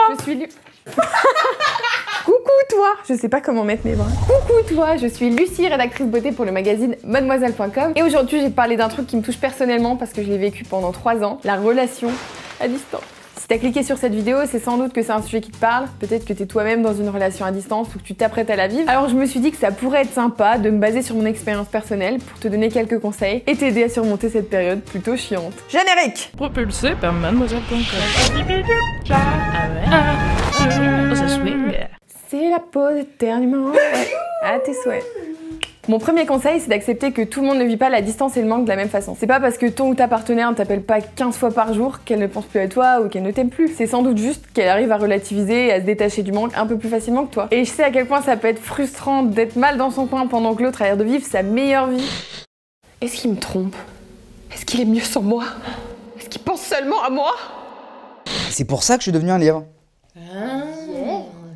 Je suis Coucou toi, je sais pas comment mettre mes bras. Coucou toi, je suis Lucie, rédactrice beauté pour le magazine Mademoiselle.com et aujourd'hui j'ai parlé d'un truc qui me touche personnellement parce que je l'ai vécu pendant 3 ans, la relation à distance. Si t'as cliqué sur cette vidéo, c'est sans doute que c'est un sujet qui te parle, peut-être que t'es toi-même dans une relation à distance ou que tu t'apprêtes à la vivre. Alors je me suis dit que ça pourrait être sympa de me baser sur mon expérience personnelle pour te donner quelques conseils et t'aider à surmonter cette période plutôt chiante. Générique! Propulsé par Mademoiselle.com. Ça swing. C'est la pause éternuement, ouais, à tes souhaits. Mon premier conseil, c'est d'accepter que tout le monde ne vit pas la distance et le manque de la même façon. C'est pas parce que ton ou ta partenaire ne t'appelle pas 15 fois par jour qu'elle ne pense plus à toi ou qu'elle ne t'aime plus. C'est sans doute juste qu'elle arrive à relativiser et à se détacher du manque un peu plus facilement que toi. Et je sais à quel point ça peut être frustrant d'être mal dans son coin pendant que l'autre a l'air de vivre sa meilleure vie. Est-ce qu'il me trompe? Est-ce qu'il est mieux sans moi? Est-ce qu'il pense seulement à moi? C'est pour ça que je suis devenu un lièvre.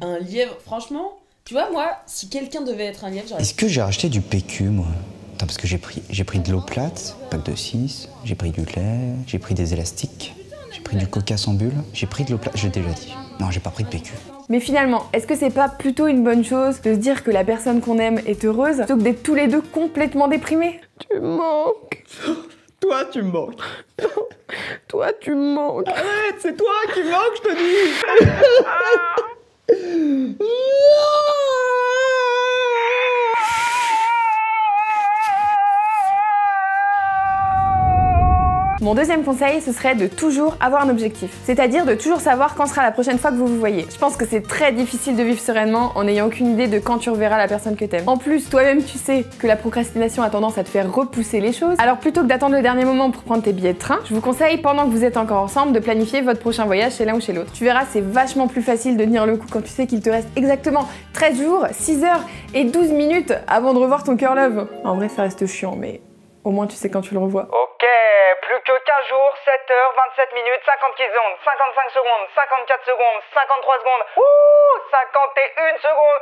Un lièvre, franchement, tu vois, moi, si quelqu'un devait être un lièvre, j'aurais... Est-ce que j'ai racheté du PQ, moi? Attends, parce que j'ai pris de l'eau plate, pack de 6, j'ai pris du lait, j'ai pris des élastiques, j'ai pris du coca sans bulle, j'ai pris de l'eau plate, je l'ai déjà dit. Non, j'ai pas pris de PQ. Mais finalement, est-ce que c'est pas plutôt une bonne chose de se dire que la personne qu'on aime est heureuse plutôt que d'être tous les deux complètement déprimés? Tu me manques. Toi, tu me manques. Toi, tu me manques. Arrête, c'est toi qui me manques, je te dis. Mon deuxième conseil, ce serait de toujours avoir un objectif. C'est-à-dire de toujours savoir quand sera la prochaine fois que vous vous voyez. Je pense que c'est très difficile de vivre sereinement en n'ayant aucune idée de quand tu reverras la personne que t'aimes. En plus, toi-même tu sais que la procrastination a tendance à te faire repousser les choses. Alors plutôt que d'attendre le dernier moment pour prendre tes billets de train, je vous conseille pendant que vous êtes encore ensemble de planifier votre prochain voyage chez l'un ou chez l'autre. Tu verras, c'est vachement plus facile de tenir le coup quand tu sais qu'il te reste exactement 13 jours, 6 heures et 12 minutes avant de revoir ton cœur love. En vrai, ça reste chiant, mais au moins tu sais quand tu le revois. Ok, plus que 15 jours, 7 heures, 27 minutes, 50 secondes, 55 secondes, 54 secondes, 53 secondes, 51 secondes.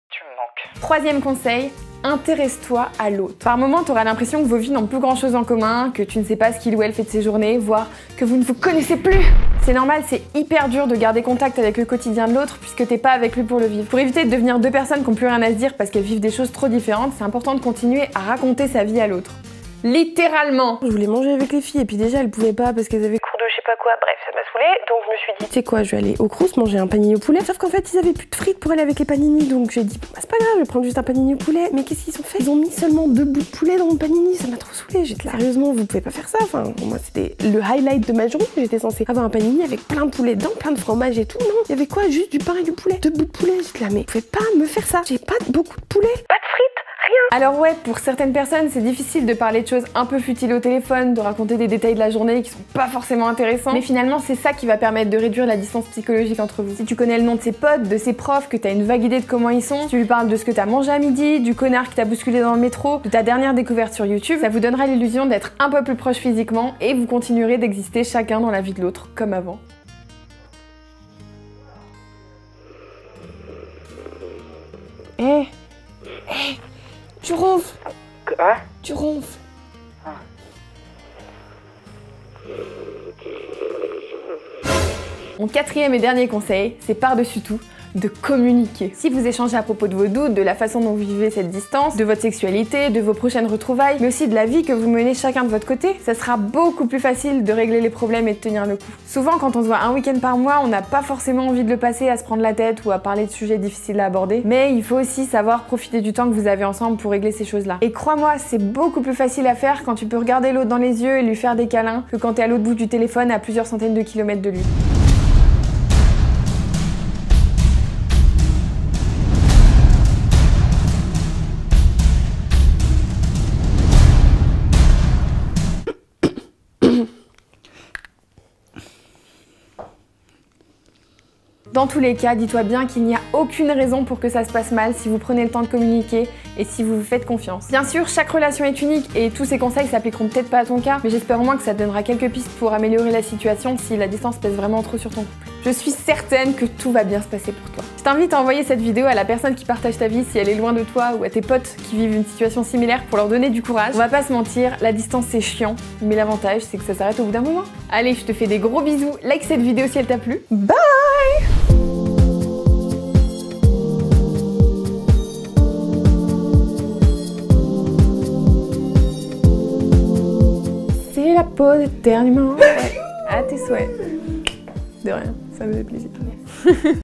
Tu me manques. Troisième conseil, intéresse-toi à l'autre. Par moments, tu auras l'impression que vos vies n'ont plus grand chose en commun, que tu ne sais pas ce qu'il ou elle fait de ses journées, voire que vous ne vous connaissez plus. C'est normal, c'est hyper dur de garder contact avec le quotidien de l'autre puisque t'es pas avec lui pour le vivre. Pour éviter de devenir deux personnes qui n'ont plus rien à se dire parce qu'elles vivent des choses trop différentes, c'est important de continuer à raconter sa vie à l'autre. Littéralement. Je voulais manger avec les filles et puis déjà elles pouvaient pas parce qu'elles avaient cours de je sais pas quoi, bref ça m'a saoulée donc je me suis dit tu sais quoi, je vais aller au Crous manger un panini au poulet, sauf qu'en fait ils avaient plus de frites pour aller avec les panini donc j'ai dit bah, c'est pas grave, je vais prendre juste un panini au poulet. Mais qu'est-ce qu'ils ont fait? Ils ont mis seulement 2 bouts de poulet dans mon panini, ça m'a trop saoulée. J'étais là, sérieusement vous pouvez pas faire ça, enfin pour moi c'était le highlight de ma journée, j'étais censée avoir un panini avec plein de poulet dedans, plein de fromage et tout, non, il y avait quoi? Juste du pain et du poulet, 2 bouts de poulet. J'étais là mais vous pouvez pas me faire ça, j'ai pas beaucoup de poulet, pas de frites. Alors ouais, pour certaines personnes, c'est difficile de parler de choses un peu futiles au téléphone, de raconter des détails de la journée qui sont pas forcément intéressants. Mais finalement, c'est ça qui va permettre de réduire la distance psychologique entre vous. Si tu connais le nom de ses potes, de ses profs, que t'as une vague idée de comment ils sont, si tu lui parles de ce que t'as mangé à midi, du connard qui t'a bousculé dans le métro, de ta dernière découverte sur YouTube, ça vous donnera l'illusion d'être un peu plus proche physiquement et vous continuerez d'exister chacun dans la vie de l'autre, comme avant. Tu ronfles. Hein? Tu ronfles. Mon quatrième et dernier conseil, c'est par-dessus tout de communiquer. Si vous échangez à propos de vos doutes, de la façon dont vous vivez cette distance, de votre sexualité, de vos prochaines retrouvailles, mais aussi de la vie que vous menez chacun de votre côté, ça sera beaucoup plus facile de régler les problèmes et de tenir le coup. Souvent, quand on se voit un week-end par mois, on n'a pas forcément envie de le passer à se prendre la tête ou à parler de sujets difficiles à aborder, mais il faut aussi savoir profiter du temps que vous avez ensemble pour régler ces choses-là. Et crois-moi, c'est beaucoup plus facile à faire quand tu peux regarder l'autre dans les yeux et lui faire des câlins que quand t'es à l'autre bout du téléphone à plusieurs centaines de kilomètres de lui. Dans tous les cas, dis-toi bien qu'il n'y a aucune raison pour que ça se passe mal si vous prenez le temps de communiquer et si vous vous faites confiance. Bien sûr, chaque relation est unique et tous ces conseils s'appliqueront peut-être pas à ton cas, mais j'espère au moins que ça te donnera quelques pistes pour améliorer la situation si la distance pèse vraiment trop sur ton couple. Je suis certaine que tout va bien se passer pour toi. Je t'invite à envoyer cette vidéo à la personne qui partage ta vie si elle est loin de toi ou à tes potes qui vivent une situation similaire pour leur donner du courage. On va pas se mentir, la distance c'est chiant, mais l'avantage c'est que ça s'arrête au bout d'un moment. Allez, je te fais des gros bisous, like cette vidéo si elle t'a plu. Bye! la pause éternuement. Ouais, à tes souhaits. De rien, ça me fait plaisir.